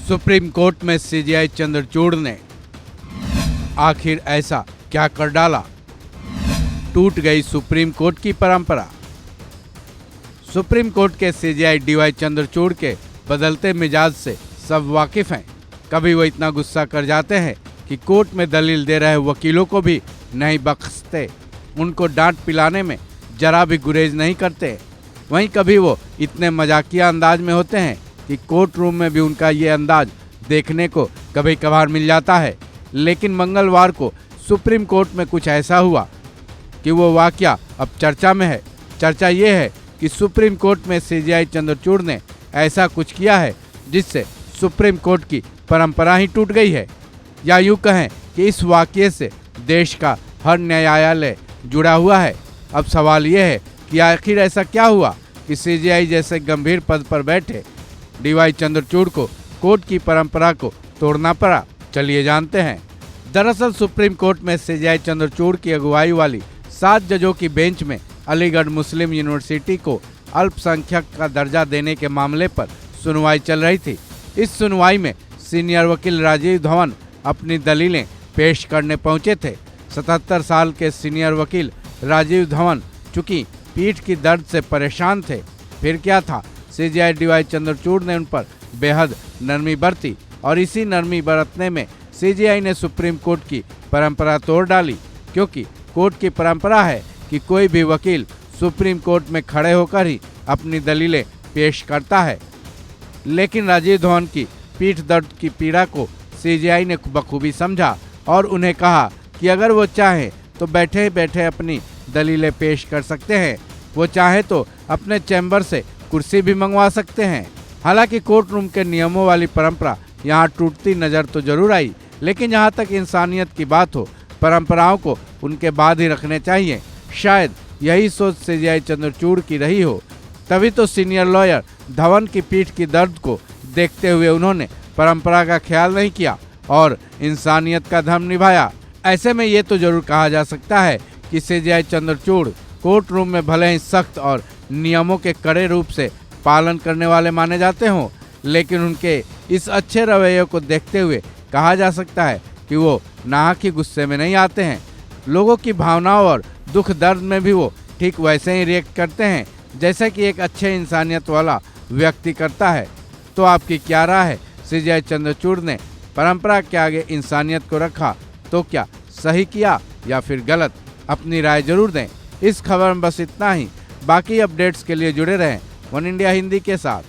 Supreme court में CJI Chandrachud ने आखिर ऐसा क्या कर डाला, टूट गई सुप्रीम कोर्ट की परंपरा। सुप्रीम कोर्ट के सीजेआई डीवाई चंद्रचूड़ के बदलते मिजाज से सब वाकिफ हैं। कभी वो इतना गुस्सा कर जाते हैं कि कोर्ट में दलील दे रहे वकीलों को भी नहीं बख्शते, उनको डांट पिलाने में जरा भी गुरेज नहीं करते। वहीं कभी वो इतने मजाकिया अंदाज में होते हैं कि कोर्ट रूम में भी उनका ये अंदाज देखने को कभी कभार मिल जाता है। लेकिन मंगलवार को सुप्रीम कोर्ट में कुछ ऐसा हुआ कि वो वाकया अब चर्चा में है। चर्चा ये है कि सुप्रीम कोर्ट में सीजेआई चंद्रचूड़ ने ऐसा कुछ किया है जिससे सुप्रीम कोर्ट की परंपरा ही टूट गई है, या यूँ कहें कि इस वाकये से देश का हर न्यायालय जुड़ा हुआ है। अब सवाल ये है कि आखिर ऐसा क्या हुआ कि सीजेआई जैसे गंभीर पद पर बैठे डीवाई चंद्रचूड़ को कोर्ट की परंपरा को तोड़ना पड़ा। चलिए जानते हैं। दरअसल सुप्रीम कोर्ट में सीजेआई चंद्रचूड़ की अगुवाई वाली 7 जजों की बेंच में अलीगढ़ मुस्लिम यूनिवर्सिटी को अल्पसंख्यक का दर्जा देने के मामले पर सुनवाई चल रही थी। इस सुनवाई में सीनियर वकील राजीव धवन अपनी दलीलें पेश करने पहुंचे थे। 77 साल के सीनियर वकील राजीव धवन चूंकि पीठ की दर्द से परेशान थे, फिर क्या था, सीजेआई डीवाई चंद्रचूड़ ने उन पर बेहद नरमी बरती और इसी नरमी बरतने में सीजेआई ने सुप्रीम कोर्ट की परंपरा तोड़ डाली। क्योंकि कोर्ट की परंपरा है कि कोई भी वकील सुप्रीम कोर्ट में खड़े होकर ही अपनी दलीलें पेश करता है। लेकिन राजीव धवन की पीठ दर्द की पीड़ा को सीजेआई ने बखूबी समझा और उन्हें कहा कि अगर वो चाहें तो बैठे बैठे अपनी दलीलें पेश कर सकते हैं। वो चाहे तो अपने चैम्बर से कुर्सी भी मंगवा सकते हैं। हालांकि कोर्ट रूम के नियमों वाली परंपरा यहाँ टूटती नज़र तो जरूर आई, लेकिन जहाँ तक इंसानियत की बात हो, परंपराओं को उनके बाद ही रखने चाहिए। शायद यही सोच सीजेआई चंद्रचूड़ की रही हो, तभी तो सीनियर लॉयर धवन की पीठ की दर्द को देखते हुए उन्होंने परंपरा का ख्याल नहीं किया और इंसानियत का धर्म निभाया। ऐसे में ये तो जरूर कहा जा सकता है कि सीजेआई चंद्रचूड़ कोर्ट रूम में भले ही सख्त और नियमों के कड़े रूप से पालन करने वाले माने जाते हों, लेकिन उनके इस अच्छे रवैये को देखते हुए कहा जा सकता है कि वो नाहक ही गुस्से में नहीं आते हैं। लोगों की भावनाओं और दुख दर्द में भी वो ठीक वैसे ही रिएक्ट करते हैं जैसे कि एक अच्छे इंसानियत वाला व्यक्ति करता है। तो आपकी क्या राय है? सीजेआई चंद्रचूड़ ने परंपरा के आगे इंसानियत को रखा तो क्या सही किया या फिर गलत? अपनी राय जरूर दें। इस खबर में बस इतना ही। बाकी अपडेट्स के लिए जुड़े रहें वन इंडिया हिंदी के साथ।